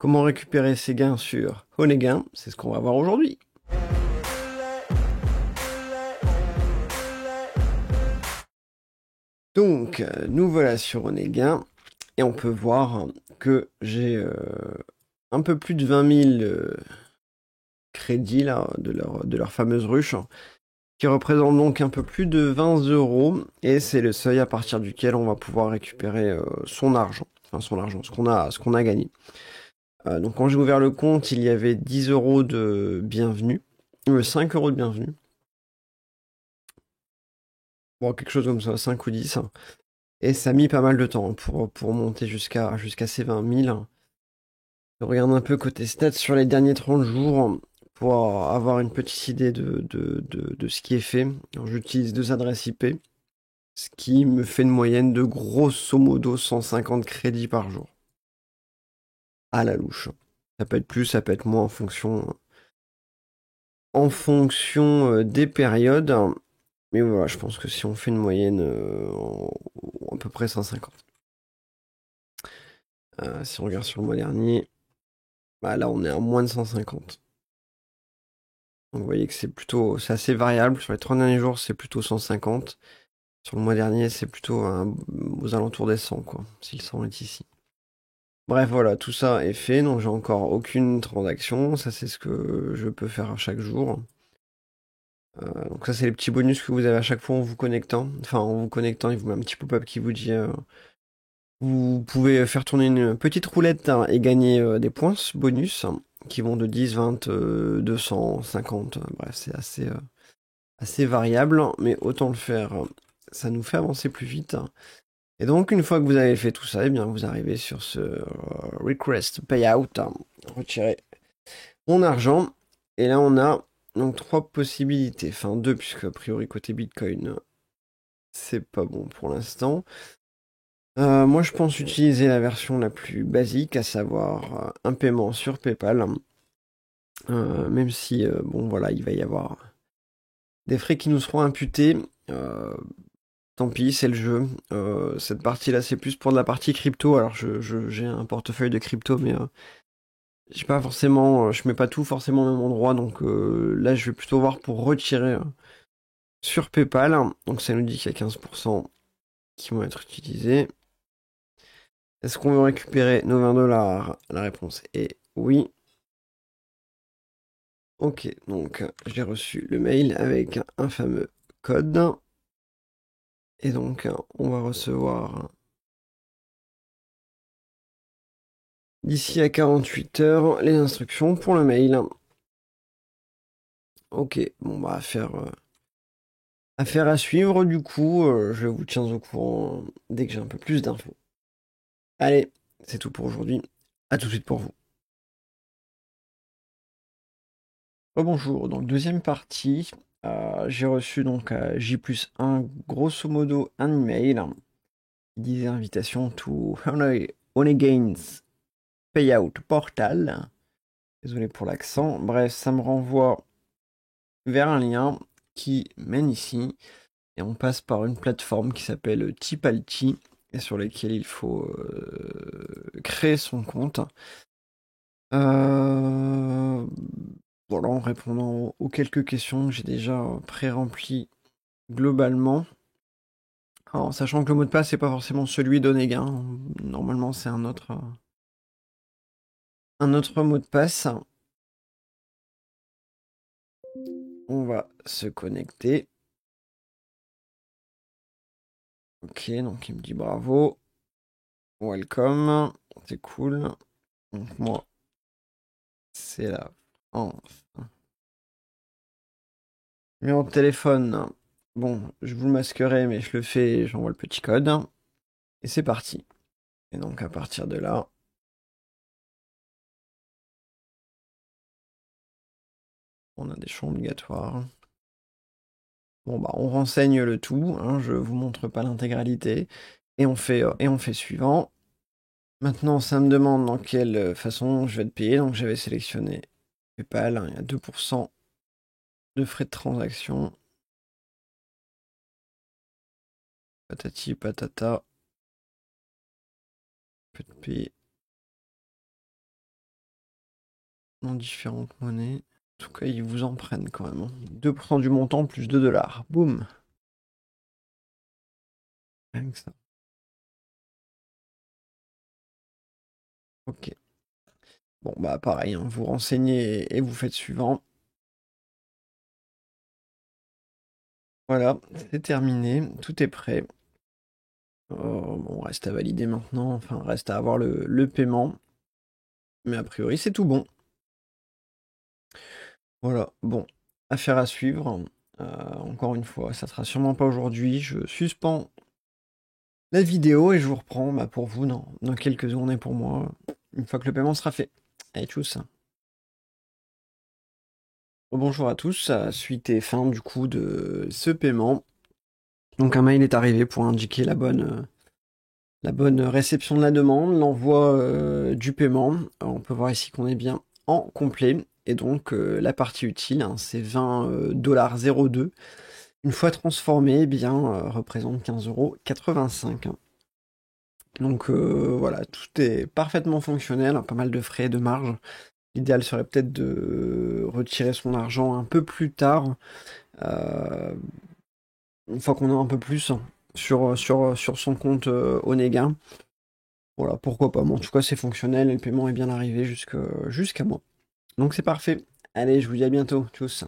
Comment récupérer ses gains sur Onegain? C'est ce qu'on va voir aujourd'hui. Donc, nous voilà sur Onegain et on peut voir que j'ai un peu plus de 20 000 crédits là, de leur fameuse ruche, qui représente donc un peu plus de 20 euros, et c'est le seuil à partir duquel on va pouvoir récupérer son argent, enfin son argent, ce qu'on a gagné. Donc quand j'ai ouvert le compte, il y avait 10 euros de bienvenue, 5 euros de bienvenue, bon quelque chose comme ça, 5 ou 10, et ça a mis pas mal de temps pour monter jusqu'à ces 20 000. Je regarde un peu côté stats sur les derniers 30 jours pour avoir une petite idée de ce qui est fait. J'utilise 2 adresses IP, ce qui me fait une moyenne de grosso modo 150 crédits par jour. À la louche. Ça peut être plus, ça peut être moins en fonction des périodes. Mais voilà, je pense que si on fait une moyenne à peu près 150. Si on regarde sur le mois dernier, bah là on est à moins de 150. Donc vous voyez que c'est assez variable. Sur les 3 derniers jours, c'est plutôt 150. Sur le mois dernier, c'est plutôt aux alentours des 100, quoi, si le 100 est ici. Bref, voilà, tout ça est fait, donc j'ai encore aucune transaction. Ça, c'est ce que je peux faire chaque jour. Donc ça, c'est les petits bonus que vous avez à chaque fois en vous connectant. Enfin, en vous connectant, il vous met un petit pop-up qui vous dit vous pouvez faire tourner une petite roulette et gagner des points bonus qui vont de 10, 20, 200, 50. Bref, c'est assez variable, mais autant le faire. Ça nous fait avancer plus vite. Et donc, une fois que vous avez fait tout ça, eh bien, vous arrivez sur ce Request Payout, retirer mon argent. Et là, on a donc 3 possibilités. Enfin, 2, puisque a priori, côté Bitcoin, c'est pas bon pour l'instant. Moi, je pense utiliser la version la plus basique, à savoir un paiement sur PayPal. Même si, bon, voilà, il va y avoir des frais qui nous seront imputés. Tant pis, c'est le jeu. Cette partie-là, c'est plus pour de la partie crypto. Alors, j'ai un portefeuille de crypto, mais j'ai pas forcément, je mets pas tout forcément au même endroit. Donc là, je vais plutôt voir pour retirer sur PayPal. Donc ça nous dit qu'il y a 15% qui vont être utilisés. Est-ce qu'on veut récupérer nos 20 $? La réponse est oui. Ok, donc j'ai reçu le mail avec un fameux code. Et donc, on va recevoir d'ici à 48 heures les instructions pour le mail. Ok, bon bah affaire à suivre du coup, je vous tiens au courant dès que j'ai un peu plus d'infos. Allez, c'est tout pour aujourd'hui. À tout de suite pour vous. Bonjour, donc deuxième partie, j'ai reçu donc à J+1 grosso modo un email qui disait invitation to Onegain's Payout Portal. Désolé pour l'accent. Bref, ça me renvoie vers un lien qui mène ici. Et on passe par une plateforme qui s'appelle Tipalti et sur laquelle il faut créer son compte. Voilà, en répondant aux quelques questions que j'ai déjà pré-remplies globalement. Alors, sachant que le mot de passe n'est pas forcément celui d'Onega. Normalement, c'est un autre mot de passe. On va se connecter. Ok, donc il me dit bravo. Welcome. C'est cool. Donc moi, c'est la France. Numéro de téléphone. Bon, je vous le masquerai, mais je le fais, j'envoie le petit code. Et c'est parti. Et donc à partir de là, on a des champs obligatoires. Bon bah on renseigne le tout, hein, je vous montre pas l'intégralité. Et on fait suivant. Maintenant, ça me demande dans quelle façon je vais être payé. Donc j'avais sélectionné PayPal, hein, il y a 2% de frais de transaction. Patati patata. Peut te payer dans différentes monnaies. En tout cas, ils vous en prennent quand même. 2% du montant plus 2 $. Boum. Rien que ça. Ok. Bon, bah pareil, hein, vous renseignez et vous faites suivant. Voilà, c'est terminé, tout est prêt. Bon, reste à valider maintenant, enfin, reste à avoir le paiement. Mais a priori, c'est tout bon. Voilà, bon, affaire à suivre. Encore une fois, ça sera sûrement pas aujourd'hui. Je suspends la vidéo et je vous reprends pour vous dans quelques journées pour moi, une fois que le paiement sera fait. Allez, tchuss. Bonjour à tous, suite et fin du coup de ce paiement. Donc un mail est arrivé pour indiquer la bonne réception de la demande, l'envoi du paiement. Alors, on peut voir ici qu'on est bien en complet. Et donc la partie utile, hein, c'est 20,02 $. Une fois transformé, eh bien, représente 15,85 €. Donc voilà, tout est parfaitement fonctionnel, hein, pas mal de frais, de marge. L'idéal serait peut-être de retirer son argent un peu plus tard, une fois qu'on a un peu plus sur son compte Onega. Voilà, pourquoi pas. Bon, en tout cas, c'est fonctionnel et le paiement est bien arrivé jusqu'à moi. Donc c'est parfait. Allez, je vous dis à bientôt. Tchuss.